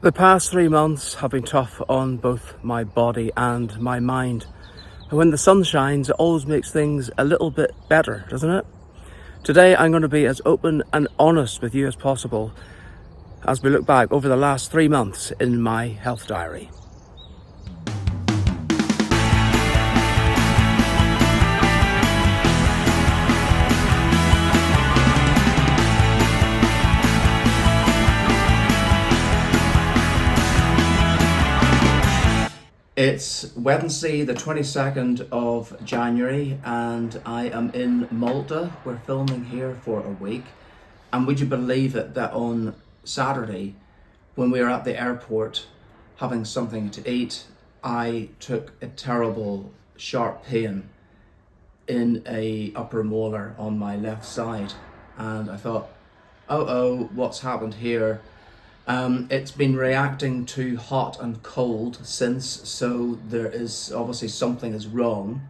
The past 3 months have been tough on both my body and my mind. And when the sun shines, it always makes things a little bit better, doesn't it? Today, I'm going to be as open and honest with you as possible as we look back over the last 3 months in my health diary. It's Wednesday, the 22nd of January, and I am in Malta. We're filming here for a week. And would you believe it that on Saturday, when we were at the airport having something to eat, I took a terrible sharp pain in a upper molar on my left side. And I thought, oh, what's happened here? It's been reacting to hot and cold since, so there is obviously something is wrong.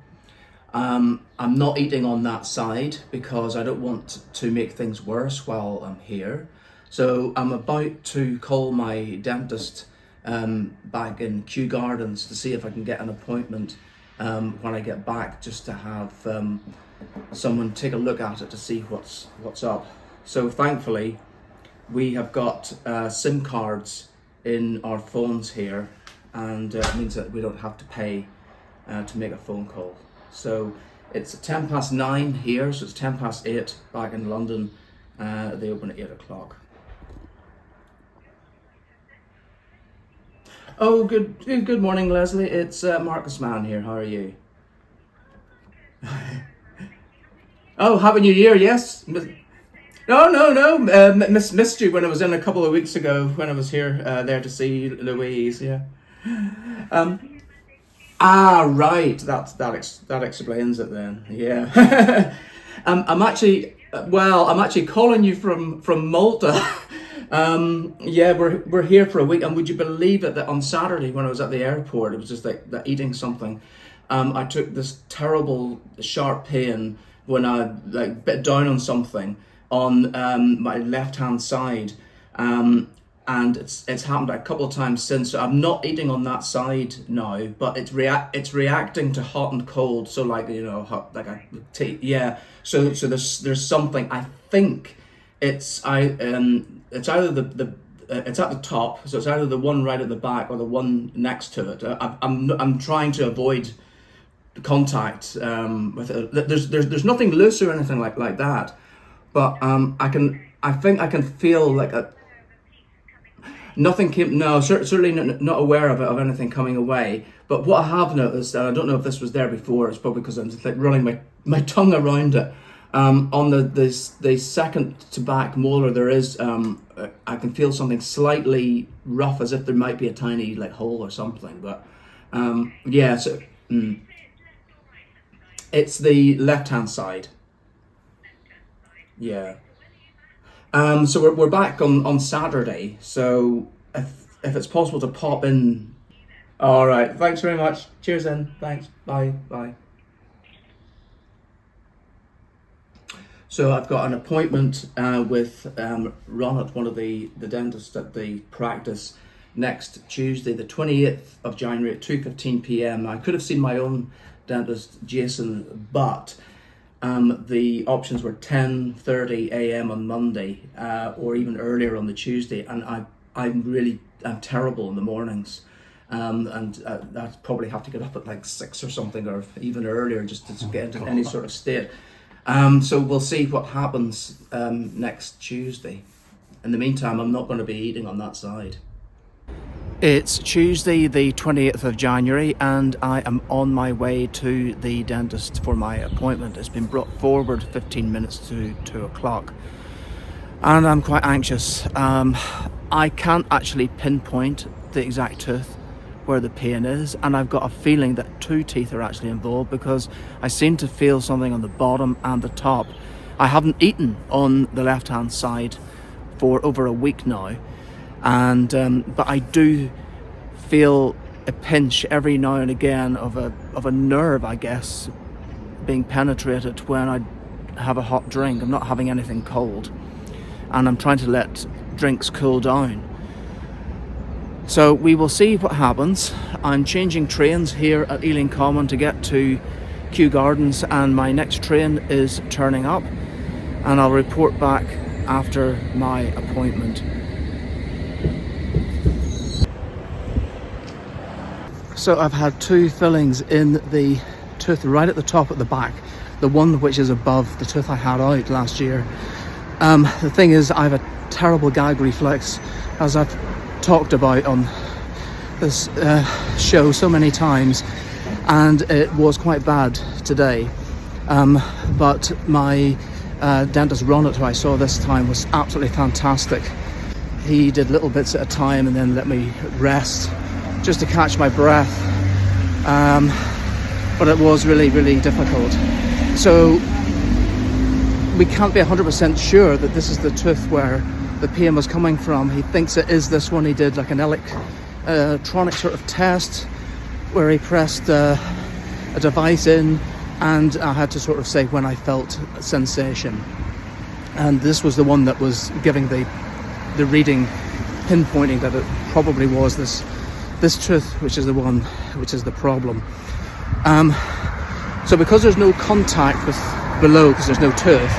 I'm not eating on that side because I don't want to make things worse while I'm here. So I'm about to call my dentist back in Kew Gardens to see if I can get an appointment when I get back, just to have someone take a look at it to see what's up. So thankfully, we have got SIM cards in our phones here, and it means that we don't have to pay to make a phone call. So it's 9:10 here, so it's 8:10 back in London. They open at 8 o'clock. Oh, good morning, Leslie. It's Marcus Mann here. How are you? Oh, Happy New Year, yes. No. Missed you when I was in a couple of weeks ago when I was here there to see Louise. Yeah. Right. That explains it then. Yeah. I'm actually calling you from Malta. Yeah, we're here for a week, and would you believe it that on Saturday when I was at the airport, it was just like that eating something. I took this terrible sharp pain when I bit down on something on my left hand side, and it's happened a couple of times since. So I'm not eating on that side now, but it's reacting to hot and cold. So yeah. So there's something. I think it's either it's at the top, so it's either the one right at the back or the one next to it. I'm trying to avoid contact with it. There's nothing loose or anything like that. But I think I can feel like nothing came. No, certainly not aware of anything coming away. But what I have noticed, and I don't know if this was there before, it's probably because I'm just running my tongue around it. On the second to back molar, there is I can feel something slightly rough, as if there might be a tiny hole or something. But yeah, so it's the left hand side. Yeah. So we're back on Saturday. So if it's possible to pop in. All right. Thanks very much. Cheers then. Thanks. Bye. So I've got an appointment with Ron at one of the dentists at the practice next Tuesday, the 28th of January at 2:15 p.m. I could have seen my own dentist, Jason, but the options were 10:30 a.m. on Monday, or even earlier on the Tuesday, and I'm terrible in the mornings, and I'd probably have to get up at 6 or something, or even earlier, just to get into any sort of state. So we'll see what happens next Tuesday. In the meantime, I'm not going to be eating on that side. It's Tuesday, the 28th of January, and I am on my way to the dentist for my appointment. It's been brought forward 15 minutes to 2 o'clock, and I'm quite anxious. I can't actually pinpoint the exact tooth where the pain is, and I've got a feeling that 2 teeth are actually involved, because I seem to feel something on the bottom and the top. I haven't eaten on the left-hand side for over a week now. And but I do feel a pinch every now and again of a nerve, I guess, being penetrated when I have a hot drink. I'm not having anything cold, and I'm trying to let drinks cool down. So we will see what happens. I'm changing trains here at Ealing Common to get to Kew Gardens, and my next train is turning up, and I'll report back after my appointment. So I've had 2 fillings in the tooth right at the top at the back, the one which is above the tooth I had out last year. The thing is, I have a terrible gag reflex, as I've talked about on this show so many times, and it was quite bad today. But my dentist Ronald, who I saw this time, was absolutely fantastic. He did little bits at a time and then let me rest just to catch my breath, but it was really, really difficult. So we can't be 100% sure that this is the tooth where the pain was coming from. He thinks it is this one. He did like an electronic sort of test where he pressed a device in, and I had to sort of say when I felt a sensation, and this was the one that was giving the reading, pinpointing that it probably was this tooth, which is the one which is the problem. So because there's no contact with below, because there's no tooth,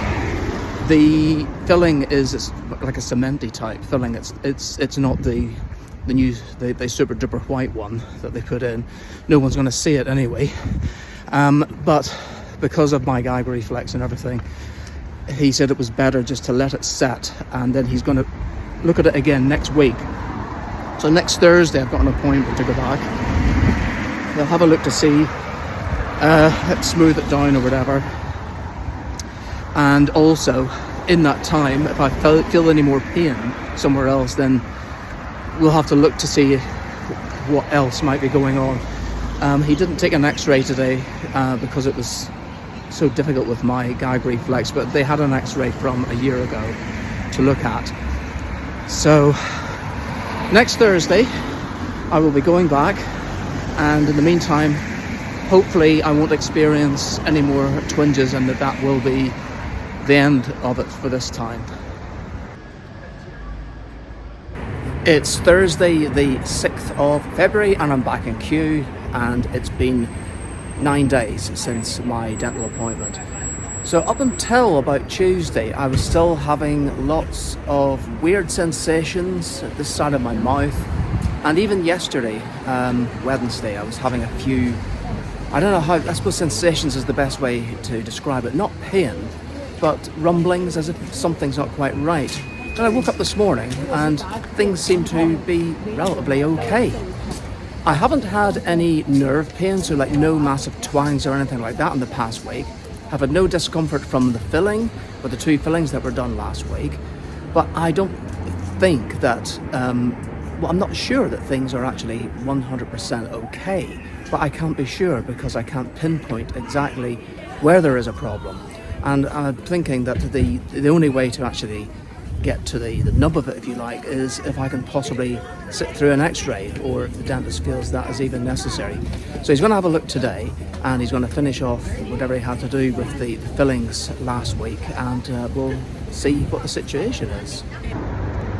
the filling is like a cementy type filling. It's not the new the super duper white one that they put in. No one's going to see it anyway. But because of my gag reflex and everything, he said it was better just to let it set, and then he's going to look at it again next week. So next Thursday I've got an appointment to go back. They'll have a look to see, smooth it down or whatever. And also, in that time, if I feel any more pain somewhere else, then we'll have to look to see what else might be going on. He didn't take an x-ray today because it was so difficult with my gag reflex, but they had an x-ray from a year ago to look at. So next Thursday I will be going back, and in the meantime hopefully I won't experience any more twinges, and that will be the end of it for this time. It's Thursday the 6th of February and I'm back in Kew, and it's been 9 days since my dental appointment. So up until about Tuesday I was still having lots of weird sensations at this side of my mouth, and even yesterday, Wednesday, I was having a few, I don't know how, I suppose sensations is the best way to describe it, not pain, but rumblings as if something's not quite right. And I woke up this morning and things seem to be relatively okay. I haven't had any nerve pain, so like no massive twangs or anything like that in the past week. I've had no discomfort from the filling, with the 2 fillings that were done last week. But I don't think that, well, I'm not sure that things are actually 100% okay. But I can't be sure because I can't pinpoint exactly where there is a problem. And I'm thinking that the only way to actually get to the nub of it, if you like, is if I can possibly sit through an x-ray, or if the dentist feels that is even necessary. So he's going to have a look today, and he's going to finish off whatever he had to do with the fillings last week, and we'll see what the situation is.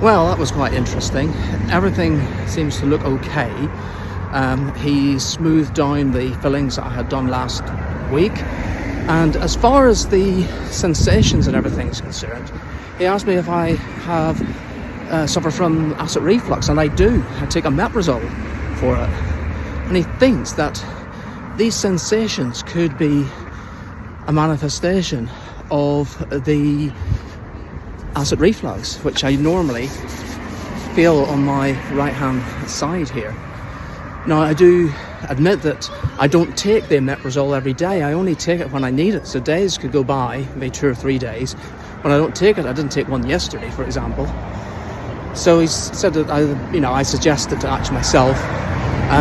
Well, that was quite interesting. Everything seems to look okay. He smoothed down the fillings that I had done last week, and as far as the sensations and everything is concerned, he asked me if I have suffer from acid reflux, and I do. I take omeprazole for it, and he thinks that these sensations could be a manifestation of the acid reflux, which I normally feel on my right hand side here. Now, I do admit that I don't take the omeprazole every day. I only take it when I need it. So days could go by, maybe 2 or 3 days, when I don't take it. I didn't take one yesterday, for example. So he said that I suggested to actually myself,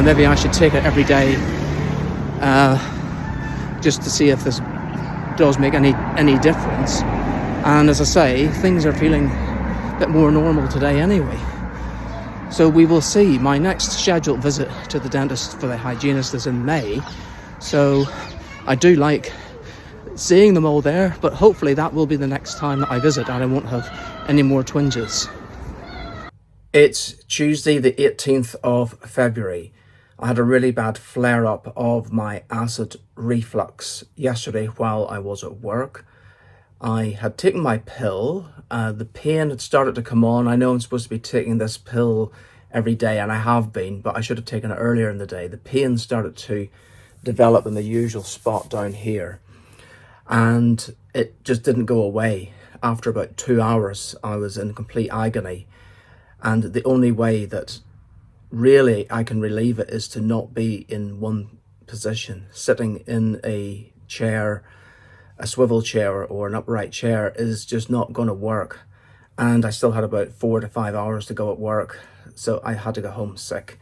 maybe I should take it every day, just to see if this does make any difference. And as I say, things are feeling a bit more normal today anyway. So we will see. My next scheduled visit to the dentist for the hygienist is in May. So I do like seeing them all there, but hopefully that will be the next time that I visit and I won't have any more twinges. It's Tuesday, the 18th of February. I had a really bad flare up of my acid reflux yesterday while I was at work. I had taken my pill. The pain had started to come on. I know I'm supposed to be taking this pill every day, and I have been, but I should have taken it earlier in the day. The pain started to develop in the usual spot down here, and it just didn't go away. After about 2 hours, I was in complete agony. And the only way that really I can relieve it is to not be in one position. Sitting in a chair, a swivel chair or an upright chair is just not going to work. And I still had about 4 to 5 hours to go at work, so I had to go home sick.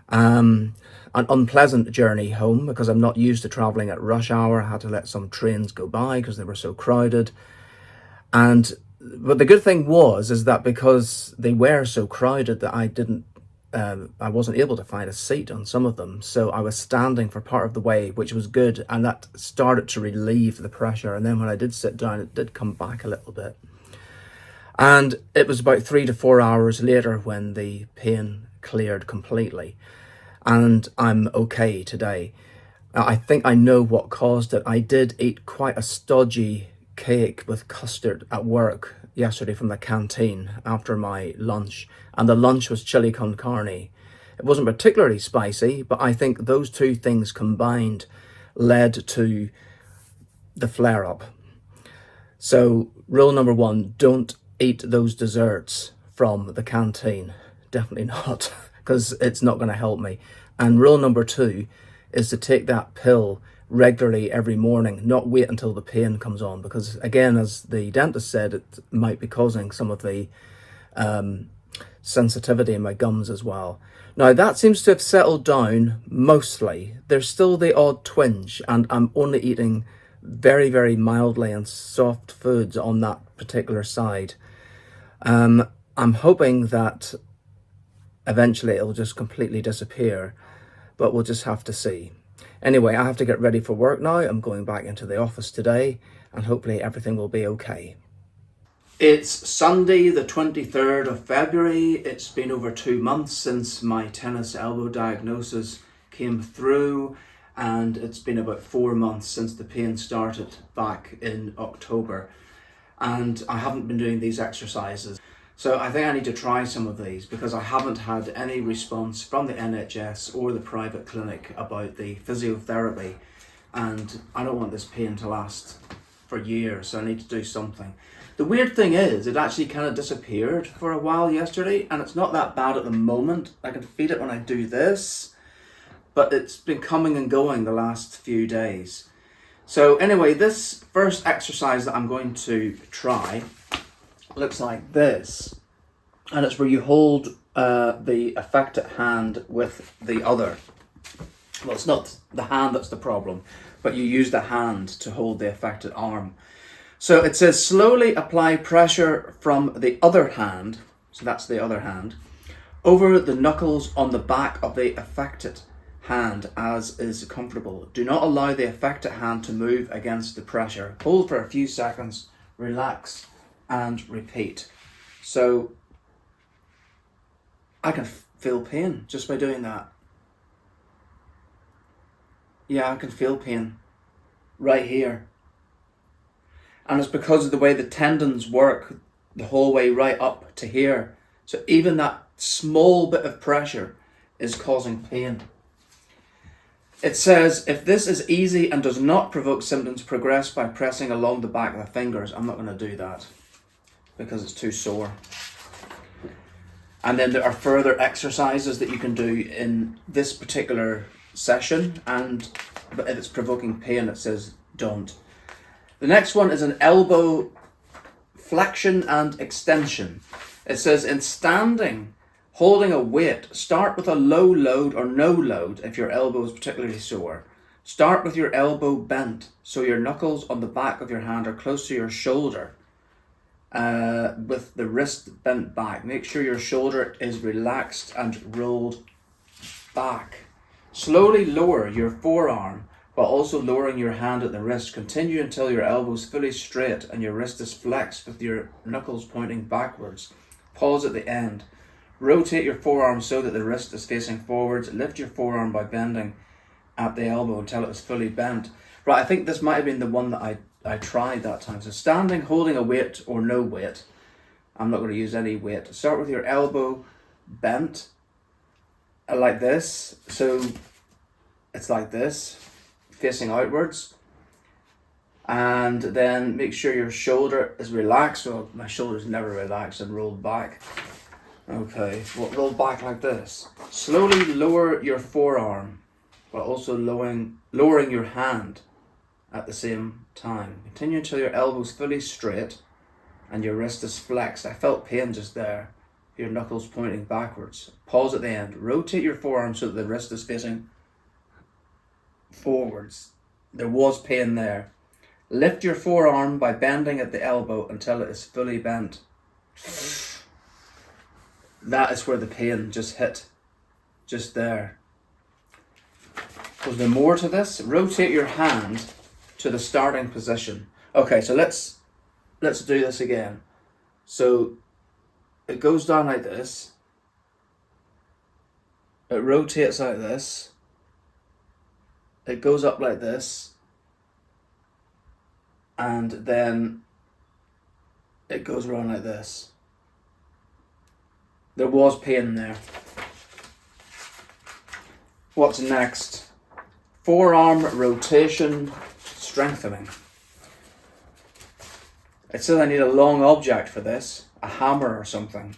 An unpleasant journey home because I'm not used to traveling at rush hour. I had to let some trains go by because they were so crowded. But the good thing is that because they were so crowded that I wasn't able to find a seat on some of them. So I was standing for part of the way, which was good. And that started to relieve the pressure. And then when I did sit down, it did come back a little bit. And it was about 3 to 4 hours later when the pain cleared completely. And I'm okay today. I think I know what caused it. I did eat quite a stodgy cake with custard at work yesterday from the canteen after my lunch, and the lunch was chili con carne. It wasn't particularly spicy, but I think those two things combined led to the flare-up. So rule number 1, don't eat those desserts from the canteen. Definitely not, because it's not going to help me. And rule number 2 is to take that pill regularly every morning, not wait until the pain comes on, because again, as the dentist said, it might be causing some of the sensitivity in my gums as well. Now that seems to have settled down mostly. There's still the odd twinge, and I'm only eating very, very mildly and soft foods on that particular side. I'm hoping that eventually it'll just completely disappear, but we'll just have to see. Anyway, I have to get ready for work now. I'm going back into the office today, and hopefully everything will be okay. It's Sunday, the 23rd of February. It's been over 2 months since my tennis elbow diagnosis came through, and it's been about 4 months since the pain started back in October. And I haven't been doing these exercises. So I think I need to try some of these because I haven't had any response from the NHS or the private clinic about the physiotherapy, and I don't want this pain to last for years, so I need to do something. The weird thing is, it actually kind of disappeared for a while yesterday, and it's not that bad at the moment. I can feel it when I do this, but it's been coming and going the last few days. So anyway, this first exercise that I'm going to try looks like this, and it's where you hold the affected hand with the other. Well, it's not the hand that's the problem, but you use the hand to hold the affected arm. So it says slowly apply pressure from the other hand, so that's the other hand, over the knuckles on the back of the affected hand as is comfortable. Do not allow the affected hand to move against the pressure. Hold for a few seconds, relax, and repeat. So I can feel pain just by doing that. Yeah, I can feel pain right here. And it's because of the way the tendons work the whole way right up to here. So even that small bit of pressure is causing pain. It says, if this is easy and does not provoke symptoms, progress by pressing along the back of the fingers. I'm not going to do that because it's too sore. And then there are further exercises that you can do in this particular session, but if it's provoking pain, it says don't. The next one is an elbow flexion and extension. It says in standing, holding a weight, start with a low load or no load if your elbow is particularly sore. Start with your elbow bent so your knuckles on the back of your hand are close to your shoulder. With the wrist bent back. Make sure your shoulder is relaxed and rolled back. Slowly lower your forearm while also lowering your hand at the wrist. Continue until your elbow is fully straight and your wrist is flexed with your knuckles pointing backwards. Pause at the end. Rotate your forearm so that the wrist is facing forwards. Lift your forearm by bending at the elbow until it is fully bent. Right, I think this might have been the one that I tried that time. So standing, holding a weight or no weight. I'm not going to use any weight. Start with your elbow bent like this. So it's like this, facing outwards. And then make sure your shoulder is relaxed. So my shoulder's never relaxed and rolled back. Okay, well, roll back like this. Slowly lower your forearm, but also lowering your hand at the same time. Continue until your elbow's fully straight and your wrist is flexed. I felt pain just there. Your knuckles pointing backwards. Pause at the end. Rotate your forearm so that the wrist is facing forwards. There was pain there. Lift your forearm by bending at the elbow until it is fully bent. That is where the pain just hit. Just there. Was there more to this? Rotate your hand to the starting position. Okay, so let's do this again. So it goes down like this. It rotates like this. It goes up like this. And then it goes around like this. There was pain there. What's next? Forearm rotation strengthening. It says I need a long object for this, a hammer or something.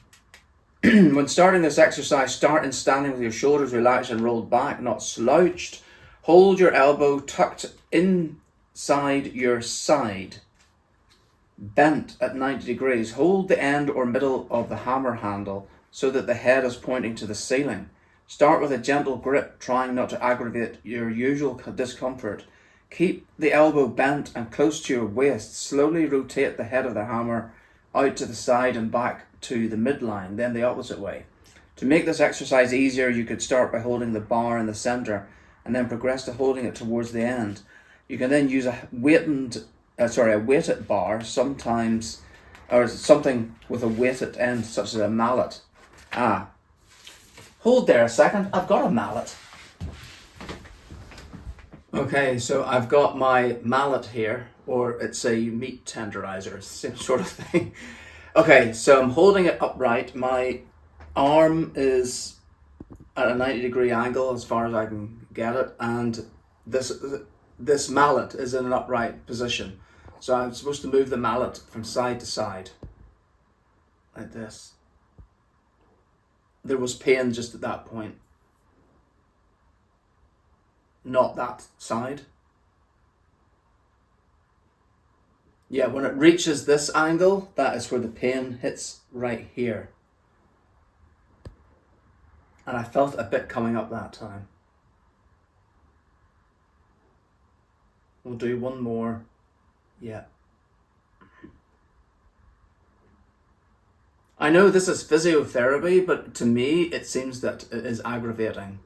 When starting this exercise, start in standing with your shoulders relaxed and rolled back, not slouched. Hold your elbow tucked inside your side, bent at 90 degrees. Hold the end or middle of the hammer handle so that the head is pointing to the ceiling. Start with a gentle grip, trying not to aggravate your usual discomfort. Keep the elbow bent and close to your waist. Slowly rotate the head of the hammer out to the side and back to the midline, then the opposite way. To make this exercise easier, you could start by holding the bar in the center and then progress to holding it towards the end. You can then use a weighted bar sometimes, or something with a weighted end such as a mallet. Hold there a second, I've got a mallet. Okay, so I've got my mallet here, or it's a meat tenderizer, same sort of thing. Okay, so I'm holding it upright. My arm is at a 90-degree angle as far as I can get it, and this mallet is in an upright position. So I'm supposed to move the mallet from side to side, like this. There was pain just at that point. Not that side. Yeah, when it reaches this angle, that is where the pain hits right here. And I felt a bit coming up that time. We'll do one more. Yeah. I know this is physiotherapy, but to me it seems that it is aggravating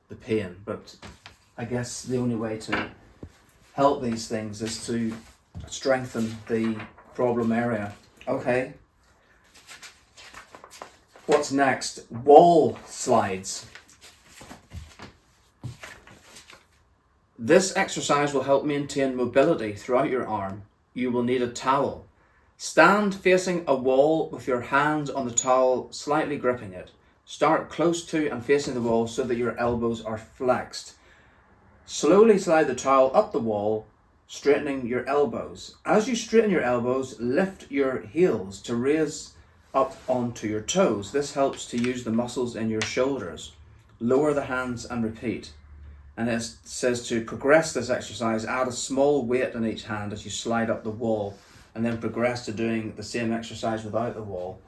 the pain. But I guess the only way to help these things is to strengthen the problem area. Okay. What's next? Wall slides. This exercise will help maintain mobility throughout your arm. You will need a towel. Stand facing a wall with your hands on the towel, slightly gripping it. Start close to and facing the wall so that your elbows are flexed. Slowly slide the towel up the wall, straightening your elbows. As you straighten your elbows, lift your heels to raise up onto your toes. This helps to use the muscles in your shoulders. Lower the hands and repeat. And it says to progress this exercise, add a small weight in each hand as you slide up the wall, and then progress to doing the same exercise without the wall.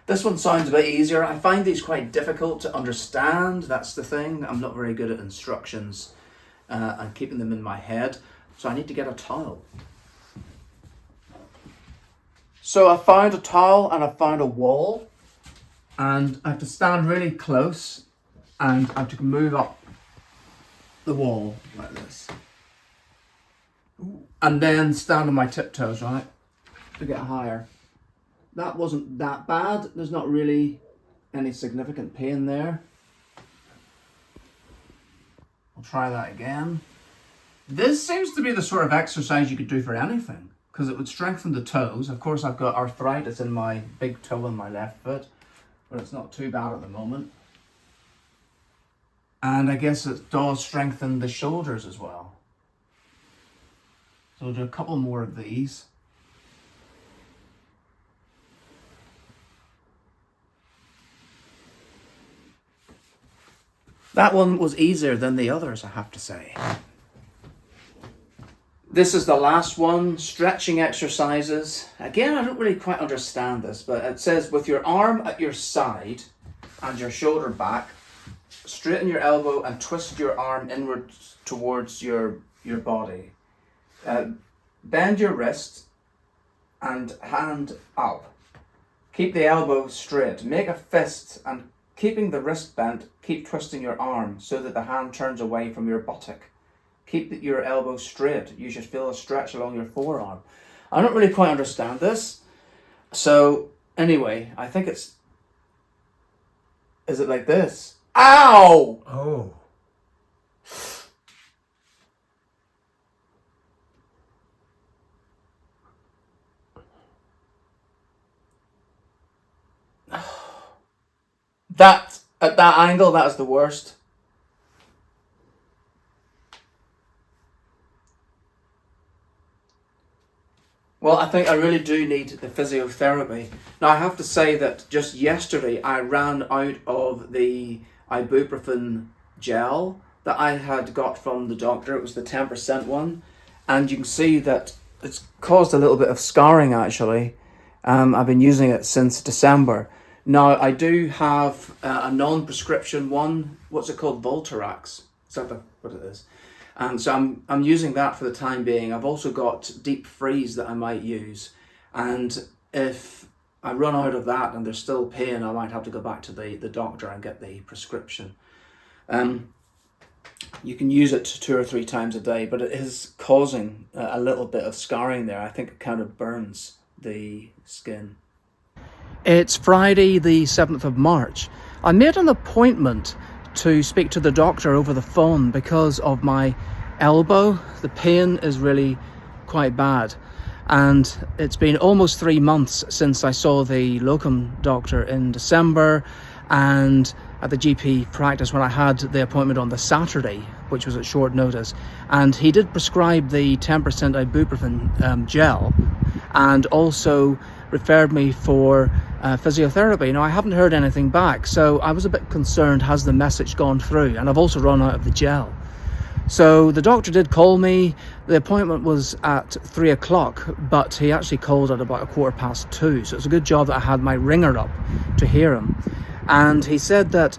This one sounds a bit easier. I find these quite difficult to understand. That's the thing. I'm not very good at instructions and keeping them in my head. So I need to get a towel. So I found a towel and I found a wall. And I have to stand really close and I have to move up the wall like this. And then stand on my tiptoes, right? To get higher. That wasn't that bad. There's not really any significant pain there. I'll try that again. This seems to be the sort of exercise you could do for anything, because it would strengthen the toes. Of course, I've got arthritis in my big toe in my left foot, but it's not too bad at the moment. And I guess it does strengthen the shoulders as well. So I'll do a couple more of these. That one was easier than the others, I have to say. This is the last one, stretching exercises. Again, I don't really quite understand this, but it says with your arm at your side and your shoulder back, straighten your elbow and twist your arm inward towards your body. Bend your wrist and hand up. Keep the elbow straight. Make a fist and keeping the wrist bent, keep twisting your arm so that the hand turns away from your buttock. Keep your elbow straight. You should feel a stretch along your forearm. I don't really quite understand this. So anyway, I think it's... Is it like this? Ow! Oh. That, at that angle, that is the worst. Well, I think I really do need the physiotherapy. Now, I have to say that just yesterday I ran out of the ibuprofen gel that I had got from the doctor. It was the 10% one. And you can see that it's caused a little bit of scarring, actually. I've been using it since December. Now, I do have a non-prescription one. What's it called? Voltarax. Is that what it is? And so I'm using that for the time being. I've also got deep freeze that I might use. And if I run out of that and there's still pain, I might have to go back to the doctor and get the prescription. You can use it 2 or 3 times a day, but it is causing a little bit of scarring there. I think it kind of burns the skin. It's Friday the 7th of March. I made an appointment to speak to the doctor over the phone because of my elbow. The pain is really quite bad, and it's been almost 3 months since I saw the locum doctor in December, and at the GP practice when I had the appointment on the Saturday, which was at short notice, and he did prescribe the 10% ibuprofen gel and also referred me for physiotherapy. Now, I haven't heard anything back, so I was a bit concerned, has the message gone through? And I've also run out of the gel. So the doctor did call me. The appointment was at 3 o'clock, but he actually called at about 2:15. So it's a good job that I had my ringer up to hear him. And he said that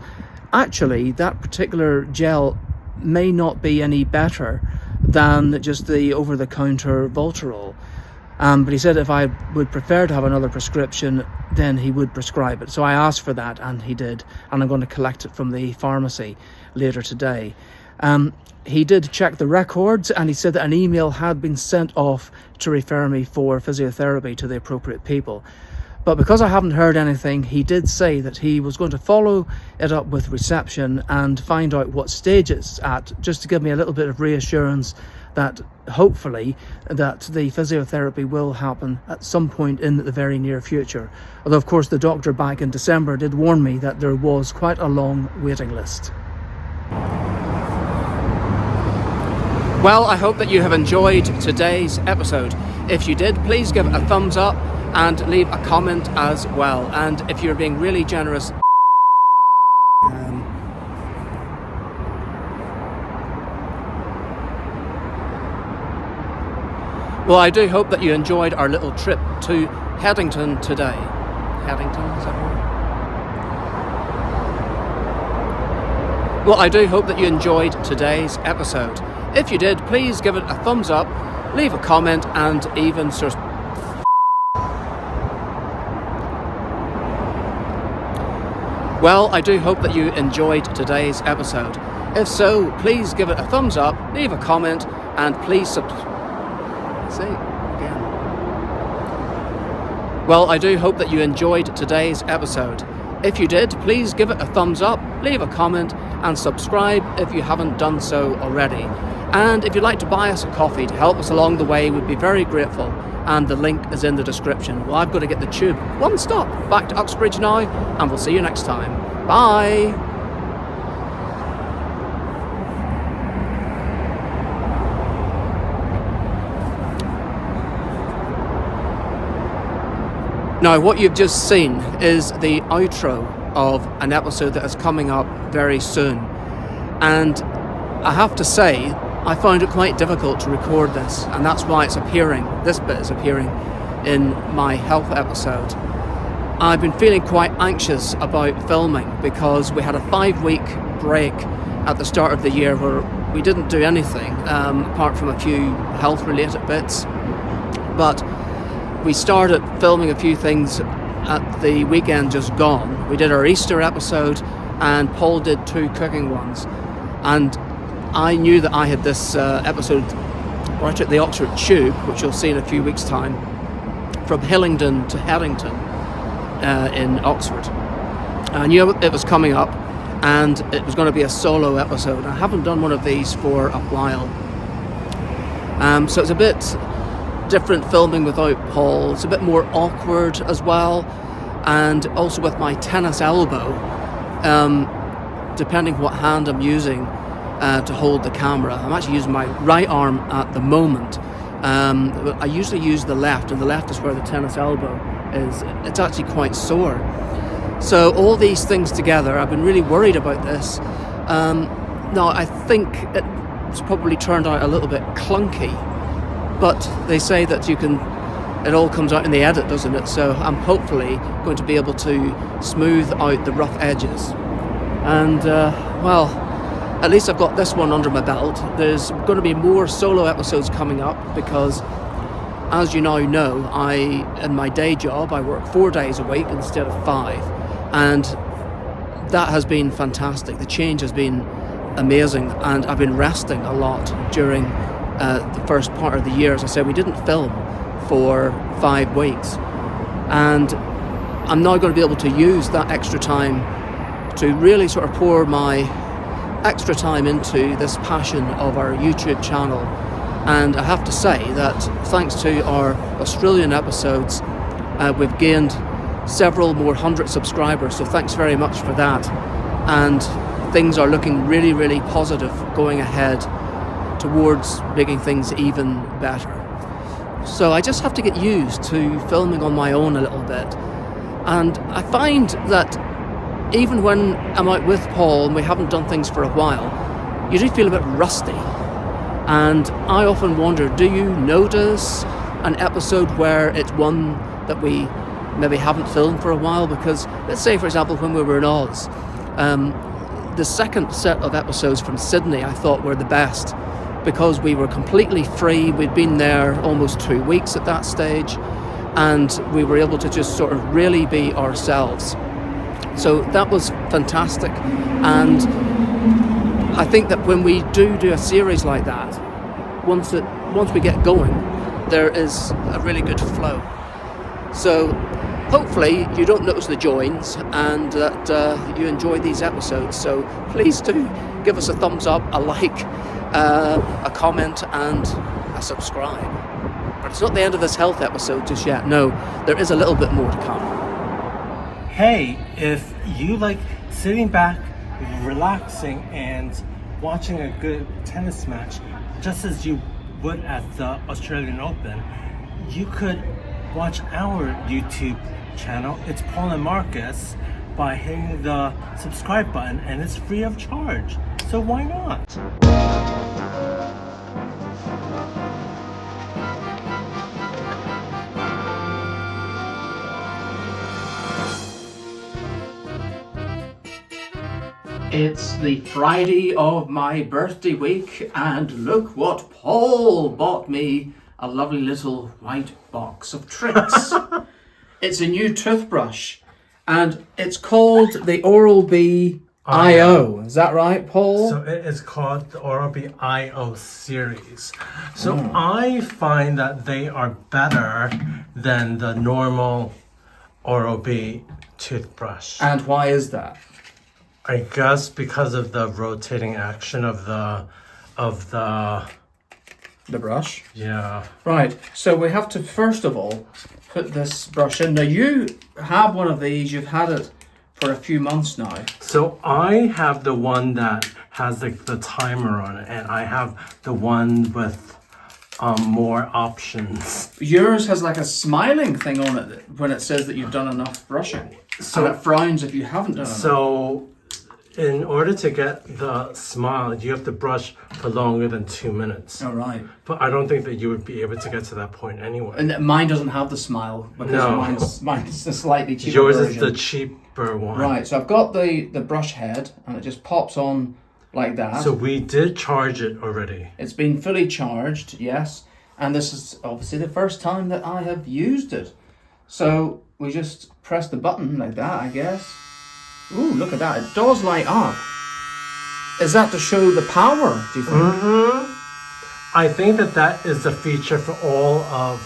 actually that particular gel may not be any better than just the over-the-counter Voltarol. But he said if I would prefer to have another prescription, then he would prescribe it. So I asked for that, and he did. And I'm going to collect it from the pharmacy later today. He did check the records, and he said that an email had been sent off to refer me for physiotherapy to the appropriate people. But because I haven't heard anything, he did say that he was going to follow it up with reception and find out what stage it's at, just to give me a little bit of reassurance that hopefully that the physiotherapy will happen at some point in the very near future. Although, of course, the doctor back in December did warn me that there was quite a long waiting list. Well, I hope that you have enjoyed today's episode. If you did, please give it a thumbs up and leave a comment as well. And if you're being really generous, well, I do hope that you enjoyed our little trip to Headington today. Headington, is that right? Well, I do hope that you enjoyed today's episode. If you did, please give it a thumbs up, leave a comment, and even Well, I do hope that you enjoyed today's episode. If so, please give it a thumbs up, leave a comment, and please Well, I do hope that you enjoyed today's episode. If you did, please give it a thumbs up, leave a comment, and subscribe if you haven't done so already. And if you'd like to buy us a coffee to help us along the way, we'd be very grateful. And the link is in the description. Well, I've got to get the tube one stop back to Uxbridge now, and we'll see you next time. Bye. Now, what you've just seen is the outro of an episode that is coming up very soon. And I have to say, I found it quite difficult to record this, and that's why this bit is appearing in my health episode. I've been feeling quite anxious about filming because we had a 5-week break at the start of the year where we didn't do anything apart from a few health-related bits. But we started filming a few things at the weekend just gone. We did our Easter episode, and Paul did 2 cooking ones. And I knew that I had this episode right at the Oxford Tube, which you'll see in a few weeks' time, from Hillingdon to Headington in Oxford. I knew it was coming up, and it was going to be a solo episode. I haven't done one of these for a while. So it's a bit different filming without Paul. It's a bit more awkward as well, and also with my tennis elbow, depending what hand I'm using to hold the camera. I'm actually using my right arm at the moment. I usually use the left, and the left is where the tennis elbow is. It's actually quite sore. So all these things together, I've been really worried about this. Now, I think it's probably turned out a little bit clunky, but they say that it all comes out in the edit, doesn't it? So I'm hopefully going to be able to smooth out the rough edges. And, well, at least I've got this one under my belt. There's going to be more solo episodes coming up because, as you now know, in my day job, I work 4 days a week instead of 5. And that has been fantastic. The change has been amazing, and I've been resting a lot during the first part of the year. As I said, we didn't film for 5 weeks, and I'm now going to be able to use that extra time to really sort of pour my extra time into this passion of our YouTube channel. And I have to say that thanks to our Australian episodes, we've gained several more 100 subscribers, so thanks very much for that. And things are looking really, really positive going ahead towards making things even better. So I just have to get used to filming on my own a little bit. And I find that even when I'm out with Paul and we haven't done things for a while, you do feel a bit rusty. And I often wonder, do you notice an episode where it's one that we maybe haven't filmed for a while? Because let's say, for example, when we were in Oz, the second set of episodes from Sydney I thought were the best because we were completely free. We'd been there almost 2 weeks at that stage, and we were able to just sort of really be ourselves. So that was fantastic. And I think that when we do a series like that, once we get going, there is a really good flow. So hopefully you don't notice the joins, and that you enjoy these episodes. So please do give us a thumbs up, a like, a comment, and a subscribe. But it's not the end of this health episode just yet. No, there is a little bit more to come. Hey, if you like sitting back, relaxing, and watching a good tennis match, just as you would at the Australian Open, you could watch our YouTube channel. It's Paul and Marcus, by hitting the subscribe button, and it's free of charge. So why not? It's the Friday of my birthday week, and look what Paul bought me, a lovely little white box of tricks. It's a new toothbrush, and it's called the Oral-B IO. Is that right, Paul? So it is called the Oral-B IO series. So I find that they are better than the normal Oral-B toothbrush. And why is that? I guess because of the rotating action of the The brush? yeah. Right, so we have to first of all put this brush in. Now you have one of these, you've had it for a few months now. So I have the one that has the timer on it, and I have the one with more options. Yours has like a smiling thing on it when it says that you've done enough brushing. So- and it frowns if you haven't done enough. So in order to get the smile, you have to brush for longer than 2 minutes. All right. But I don't think that you would be able to get to that point anyway. And mine doesn't have the smile because No. mine's a slightly cheaper Yours version. is the cheaper one. Right, so I've got the brush head and it just pops on like that. So we did charge it already. It's been fully charged, yes. And this is obviously the first time that I have used it. So we just press the button like that, I guess. Ooh, look at that. It does light up. Is that to show the power, do you think? I think that is a feature for all of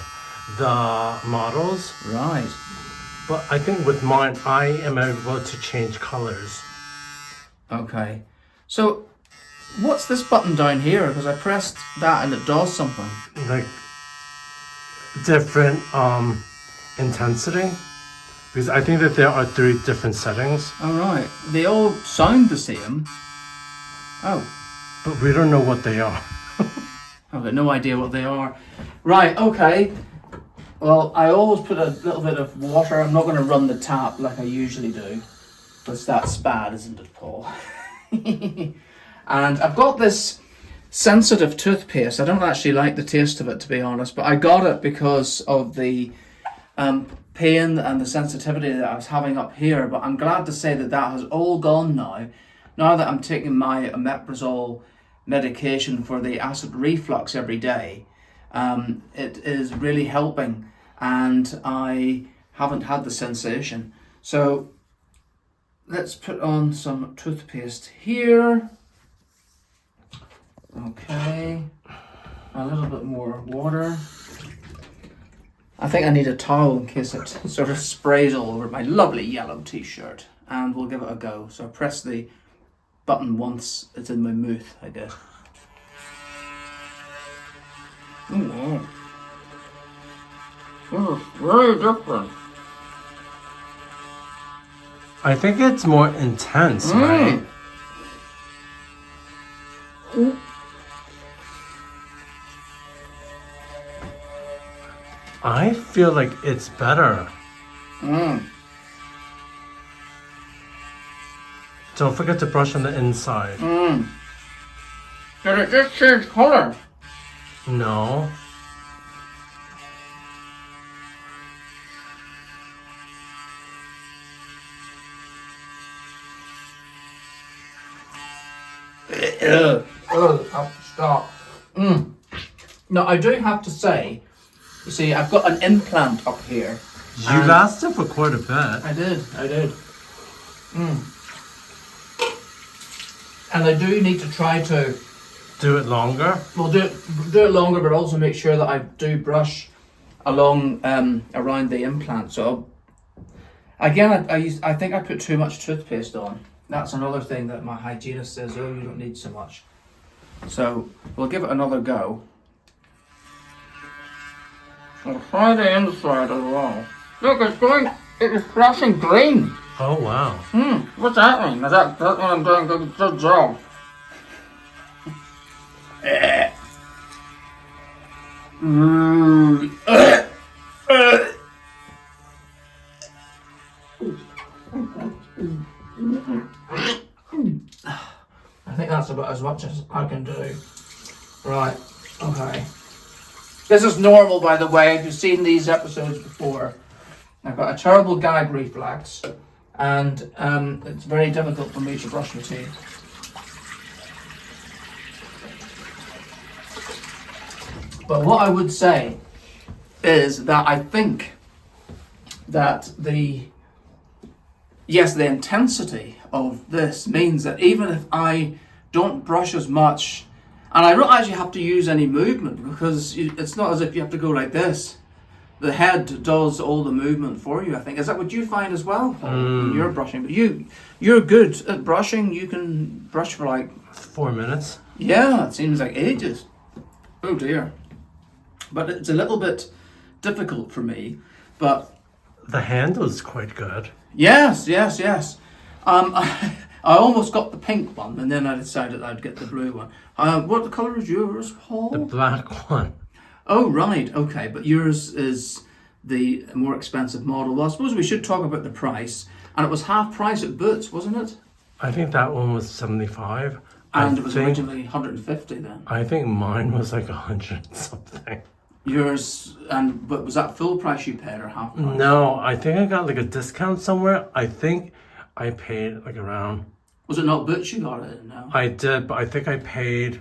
the models. Right. But I think with mine, I am able to change colors. Okay. So, what's this button down here? Because I pressed that and it does something. Like different intensity. Because I think that there are 3 different settings. All right. They all sound the same. Oh. But we don't know what they are. I've got no idea what they are. Right, okay. Well, I always put a little bit of water. I'm not going to run the tap like I usually do. Because that's bad, isn't it, Paul? And I've got this sensitive toothpaste. I don't actually like the taste of it, to be honest. But I got it because of the pain and the sensitivity that I was having up here. But I'm glad to say that that has all gone now. Now that I'm taking my omeprazole medication for the acid reflux every day, it is really helping and I haven't had the sensation. So let's put on some toothpaste here. Okay, a little bit more water. I think I need a towel in case it sort of sprays all over my lovely yellow t-shirt, and we'll give it a go. So I press the button once it's in my mouth, I guess. Oh, wow. This is very different. I think it's more intense, right? I feel like it's better. Don't forget to brush on the inside. Did it just change color? No. Stop. Now, I do have to say, you see, I've got an implant up here. You lasted for quite a bit. I did. And I do need to try to, Do it longer. well, do it longer, but also make sure that I do brush along around the implant. So again, I think I put too much toothpaste on. That's another thing that my hygienist says, oh, you don't need so much. So we'll give it another go. I'll try the inside as well. Look, it is flashing green. Oh wow. What's that mean? Is that when I'm doing a good job? I think that's about as much as I can do. Right, okay. This is normal, by the way, if you've seen these episodes before. I've got a terrible gag reflex, and it's very difficult for me to brush my teeth. But what I would say is that I think that the intensity of this means that even if I don't brush as much, and I don't actually have to use any movement because it's not as if you have to go like this. the head does all the movement for you, I think. Is that what you find as well, Paul, when you're brushing? But you're good at brushing. You can brush for like 4 minutes. Yeah, it seems like ages. Oh dear. But it's a little bit difficult for me. But The handle is quite good. yes. I almost got the pink one, and then I decided I'd get the blue one. What colour is yours, Paul? The black one. Oh, right, okay. But yours is the more expensive model. Well, I suppose we should talk about the price. And it was half price at Boots, wasn't it? I think that one was 75. And it was originally 150 then. I think mine was like 100 something. Yours, but was that full price you paid or half price? No, I think I got like a discount somewhere. I think I paid like around. Was it not Boots you got it in now? I did, but I think I paid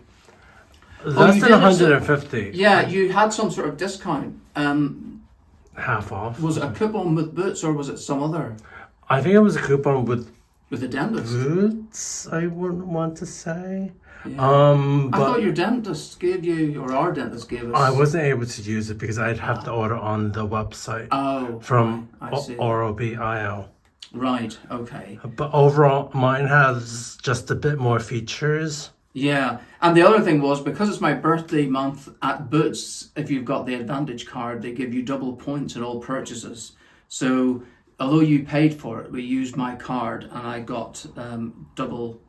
less you than did? 150. Yeah, you had some sort of discount. Half off. Was it a coupon with Boots or was it some other? I think it was a coupon with With the dentist? Boots, I wouldn't want to say. Yeah. I But thought your dentist gave you, or our dentist gave us. I wasn't able to use it because I'd have to order on the website from I see. Oral-B.io. Right, okay. But overall, mine has just a bit more features. Yeah, and the other thing was, because it's my birthday month at Boots, if you've got the Advantage card, they give you double points in all purchases. So, although you paid for it, we used my card and I got double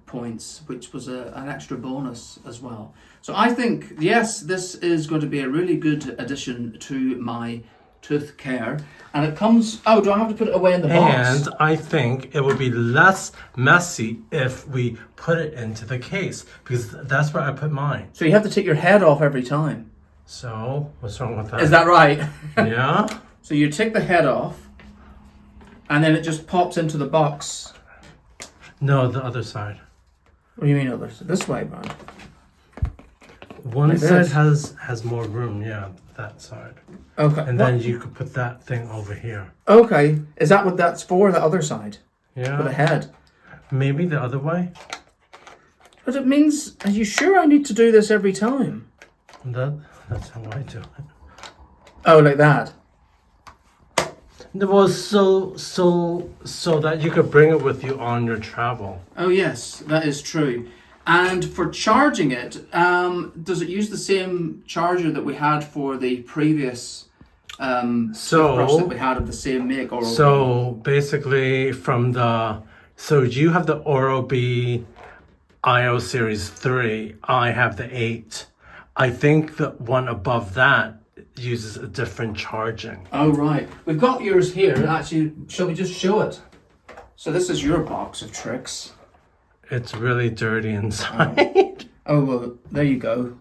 points, which was an extra bonus as well. So I think, yes, this is going to be a really good addition to my tooth care. And it comes, do I have to put it away in the box? And I think it would be less messy if we put it into the case, because that's where I put mine. So you have to take your head off every time. So, what's wrong with that? Is that right? Yeah? So you take the head off, and then it just pops into the box. No, the other side. What do you mean other? This way, man. One Like side this? has more room, yeah, that side. Okay. And then you could put that thing over here. Okay. Is that what that's for? The other side? For the Yeah? head? Maybe the other way? But it means, are you sure I need to do this every time? That's how I do it. Oh, like that? Well, so that you could bring it with you on your travel. Oh, yes, that is true. And for charging it, does it use the same charger that we had for the previous toothbrush that we had of the same make? Oral-B? So basically, you have the Oral-B IO Series 3. I have the 8. I think the one above that uses a different charging. Oh, right. We've got yours here. Actually, shall we just show it? So this is your box of tricks. It's really dirty inside. Oh, well, there you go.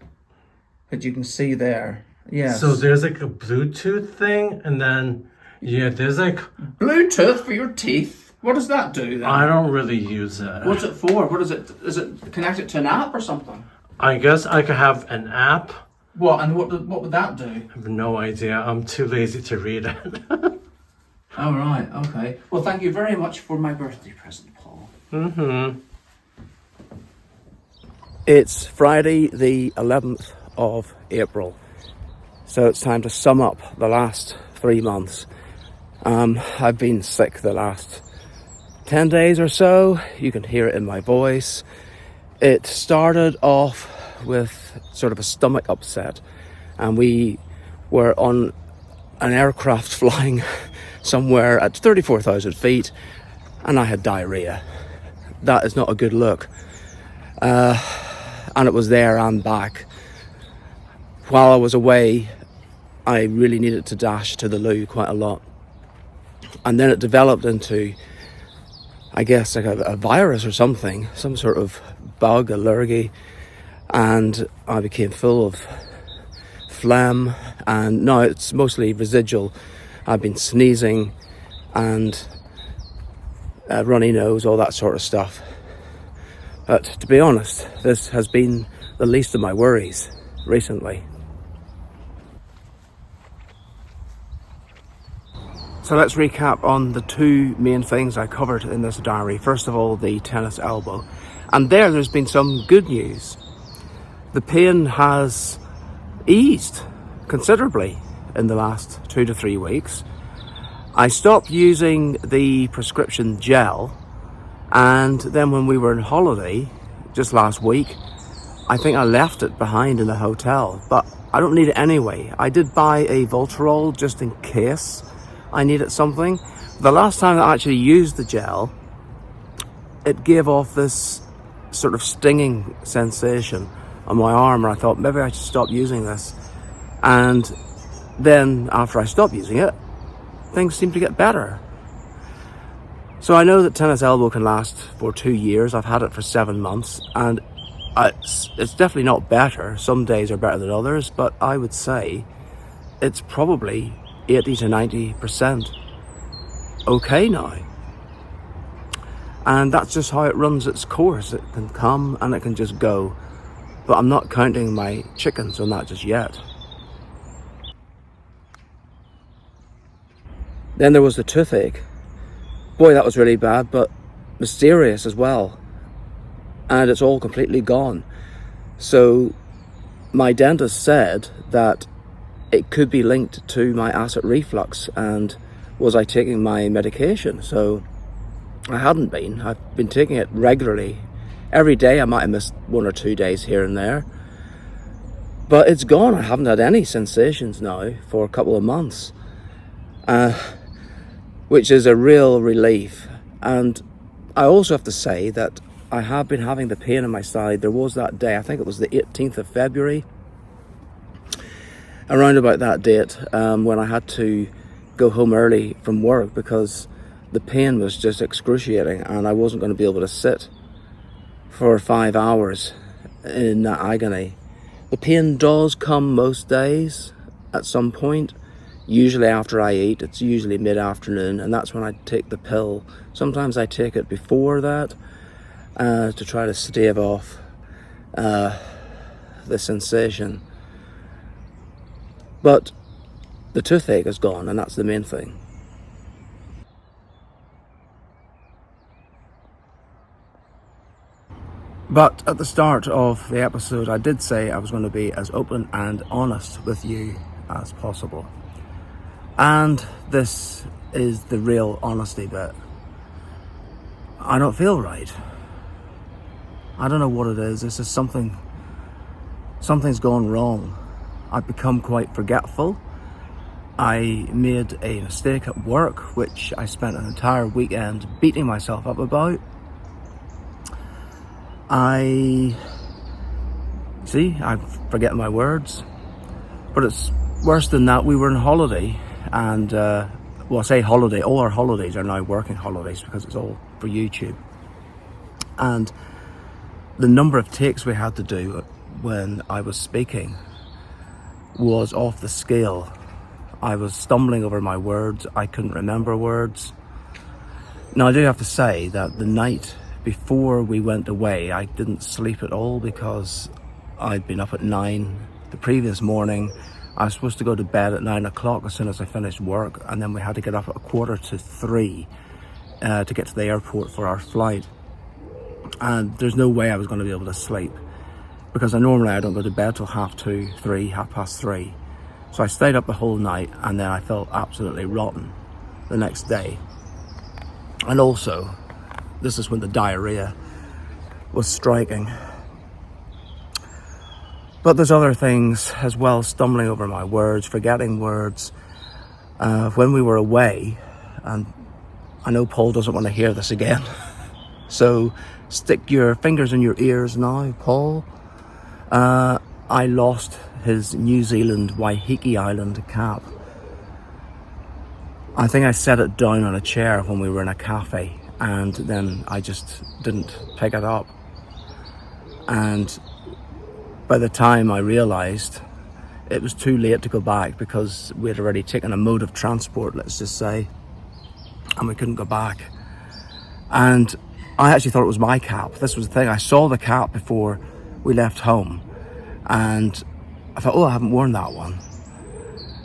That you can see there. Yes. So there's like a Bluetooth thing, and then, yeah, there's like... Bluetooth for your teeth? What does that do then? I don't really use it. What's it for? What is it? Is it connected to an app or something? I guess I could have an app. What? And what would that do? I have no idea. I'm too lazy to read it. Oh, right. Okay. Well, thank you very much for my birthday present, Paul. Mm-hmm. It's Friday the 11th of April, so it's time to sum up the last 3 months. I've been sick the last 10 days or so. You can hear it in my voice. It started off with sort of a stomach upset, and we were on an aircraft flying somewhere at 34,000 feet, and I had diarrhea. That is not a good look. And it was there and back. While I was away, I really needed to dash to the loo quite a lot. And then it developed into, I guess, like a virus or something, some sort of bug, allergy. And I became full of phlegm, and now it's mostly residual. I've been sneezing and runny nose, all that sort of stuff. But to be honest, this has been the least of my worries recently. So let's recap on the 2 main things I covered in this diary. First of all, the tennis elbow. And there's been some good news. The pain has eased considerably. in the last 2 to 3 weeks. I stopped using the prescription gel, and then when we were on holiday just last week, I think I left it behind in the hotel, but I don't need it anyway. I did buy a Voltarol just in case I needed something. The last time I actually used the gel, it gave off this sort of stinging sensation on my arm, and I thought maybe I should stop using this. And then after I stopped using it, things seem to get better. So I know that tennis elbow can last for 2 years. I've had it for 7 months, and it's definitely not better. Some days are better than others, but I would say it's probably 80 to 90% okay now. And that's just how it runs its course. It can come and it can just go. But I'm not counting my chickens on that just yet. Then there was the toothache. Boy, that was really bad, but mysterious as well. And it's all completely gone. So my dentist said that it could be linked to my acid reflux, and was I taking my medication? So I hadn't been. I've been taking it regularly. Every day. I might have missed 1 or 2 days here and there. But it's gone. I haven't had any sensations now for a couple of months. Which is a real relief. And I also have to say that I have been having the pain in my side. There was that day, I think it was the 18th of February, around about that date, when I had to go home early from work because the pain was just excruciating, and I wasn't going to be able to sit for 5 hours in that agony. The pain does come most days at some point. Usually after I eat, it's usually mid-afternoon, and that's when I take the pill. Sometimes I take it before that to try to stave off the sensation. But the toothache is gone, and that's the main thing. But at the start of the episode, I did say I was going to be as open and honest with you as possible. And this is the real honesty bit. I don't feel right. I don't know what it is. This is something's gone wrong. I've become quite forgetful. I made a mistake at work, which I spent an entire weekend beating myself up about. I forget my words. But it's worse than that. We were on holiday, and I say holiday, all our holidays are now working holidays because it's all for YouTube. And the number of takes we had to do when I was speaking was off the scale. I was stumbling over my words. I couldn't remember words. Now, I do have to say that the night before we went away, I didn't sleep at all because I'd been up at 9 the previous morning. I was supposed to go to bed at 9 o'clock as soon as I finished work, and then we had to get up at 2:45 to get to the airport for our flight. And there's no way I was going to be able to sleep because I don't go to bed till 2:30, 3:30. So I stayed up the whole night, and then I felt absolutely rotten the next day. And also, this is when the diarrhea was striking. But there's other things as well, stumbling over my words, forgetting words. When we were away, and I know Paul doesn't want to hear this again, so stick your fingers in your ears now, Paul. I lost his New Zealand Waiheke Island cap. I think I set it down on a chair when we were in a cafe, and then I just didn't pick it up. And by the time I realised, it was too late to go back because we had already taken a mode of transport, let's just say, and we couldn't go back. And I actually thought it was my cap. This was the thing. I saw the cap before we left home, and I thought, I haven't worn that one.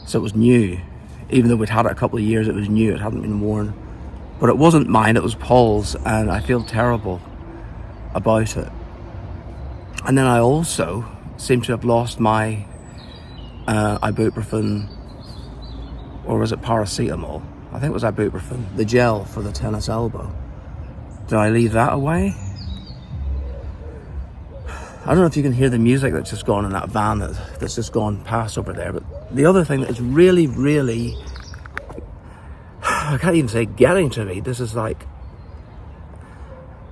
So it was new. Even though we'd had it a couple of years, it was new. It hadn't been worn. But it wasn't mine, it was Paul's, and I feel terrible about it. And then I also seem to have lost my ibuprofen or was it paracetamol? I think it was ibuprofen, the gel for the tennis elbow. Did I leave that away? I don't know if you can hear the music that's just gone in that van that's just gone past over there, but the other thing that is really, really, I can't even say getting to me, this is like,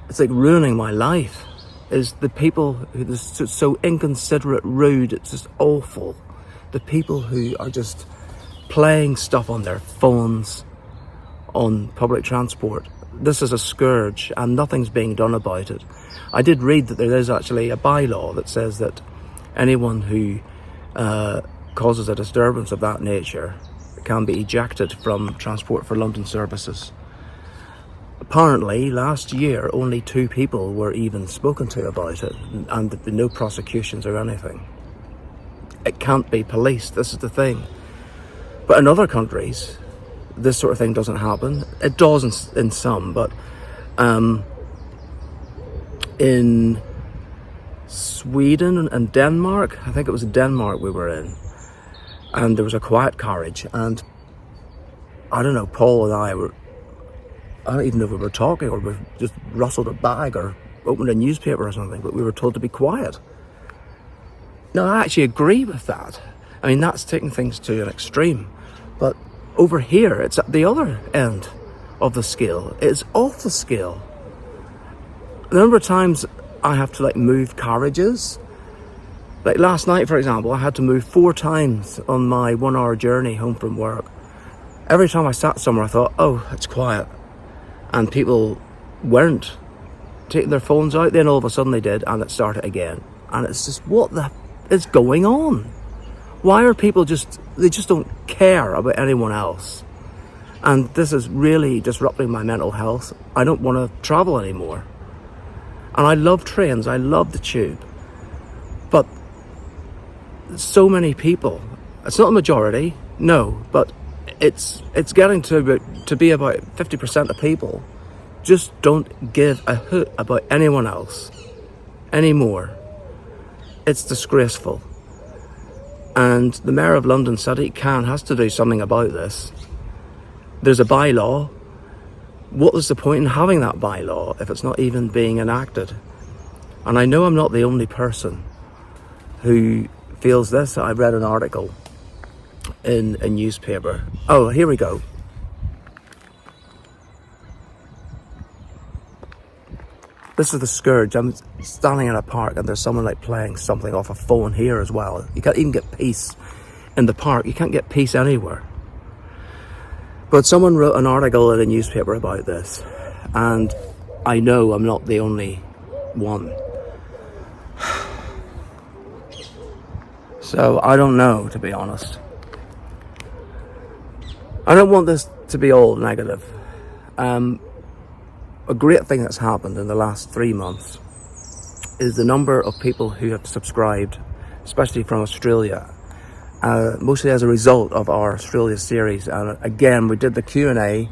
it's like ruining my life, is the people who are just so inconsiderate, rude, it's just awful. The people who are just playing stuff on their phones, on public transport. This is a scourge and nothing's being done about it. I did read that there is actually a bylaw that says that anyone who causes a disturbance of that nature can be ejected from Transport for London services. Apparently, last year, only 2 people were even spoken to about it, and there were no prosecutions or anything. It can't be policed, this is the thing. But in other countries, this sort of thing doesn't happen. It does in some, but in Sweden and Denmark, I think it was Denmark we were in, and there was a quiet carriage, and I don't know, Paul and I don't even know if we were talking or we just rustled a bag or opened a newspaper or something, but we were told to be quiet. Now, I actually agree with that. I mean, that's taking things to an extreme, but over here, it's at the other end of the scale. It's off the scale. The number of times I have to move carriages. Like last night, for example, I had to move 4 times on my 1-hour journey home from work. Every time I sat somewhere, I thought, oh, it's quiet. And people weren't taking their phones out. Then all of a sudden they did, and it started again. And it's just, what the is going on? Why are people they just don't care about anyone else? And this is really disrupting my mental health. I don't want to travel anymore. And I love trains, I love the tube. But so many people, it's not a majority, no, but it's getting to be about 50% of people just don't give a hoot about anyone else anymore. It's disgraceful. And the Mayor of London, Sadiq Khan, has to do something about this. There's a bylaw. What is the point in having that bylaw if it's not even being enacted? And I know I'm not the only person who feels this. I read an article in a newspaper. Oh, here we go. This is the scourge. I'm standing in a park and there's someone playing something off a phone here as well. You can't even get peace in the park. You can't get peace anywhere. But someone wrote an article in a newspaper about this, and I know I'm not the only one. So I don't know, to be honest. I don't want this to be all negative. A great thing that's happened in the last 3 months is the number of people who have subscribed, especially from Australia, mostly as a result of our Australia series. And again, we did the Q&A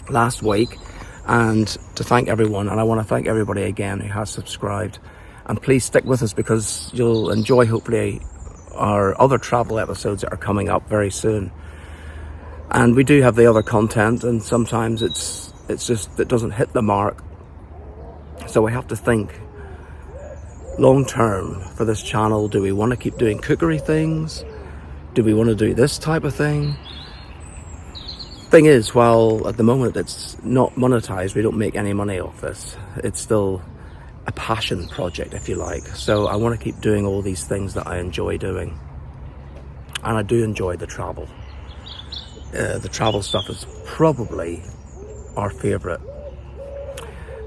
last week, and to thank everyone, and I want to thank everybody again who has subscribed. And please stick with us because you'll enjoy, hopefully, our other travel episodes that are coming up very soon. And we do have the other content, and sometimes it's just, it doesn't hit the mark. So we have to think long term for this channel. Do we want to keep doing cookery things? Do we want to do this type of thing? Thing is, while at the moment it's not monetized, we don't make any money off this. It's still a passion project, if you like. So I want to keep doing all these things that I enjoy doing. And I do enjoy the travel. The travel stuff is probably our favourite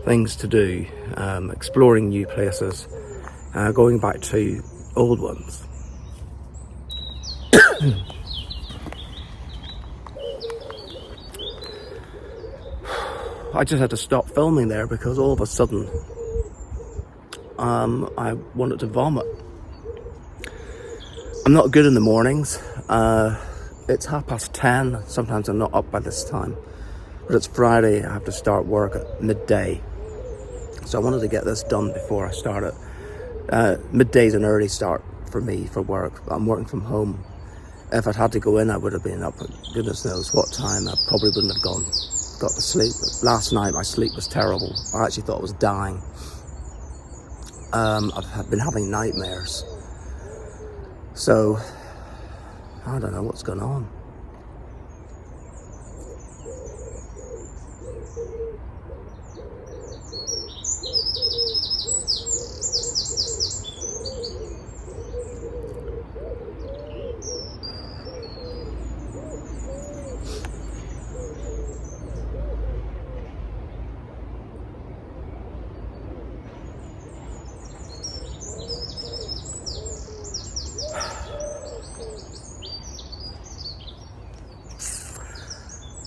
things to do. Exploring new places, going back to old ones. I just had to stop filming there because all of a sudden I wanted to vomit. I'm not good in the mornings. It's 10:30. Sometimes I'm not up by this time. But it's Friday. I have to start work at midday. So I wanted to get this done before I started. Midday's an early start for me for work. I'm working from home if I'd had to go in, I would have been up at goodness knows what time. I probably wouldn't have got to sleep. Last night my sleep was terrible. I actually thought I was dying. I've been having nightmares. So, I don't know what's going on.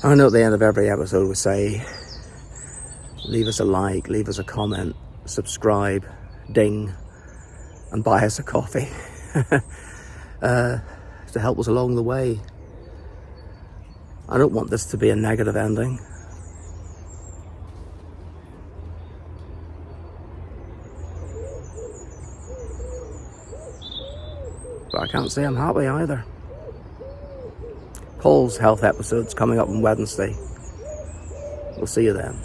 I know at the end of every episode we say, leave us a like, leave us a comment, subscribe, ding, and buy us a coffee to help us along the way. I don't want this to be a negative ending. But I can't say I'm happy either. Paul's health episode's coming up on Wednesday. We'll see you then.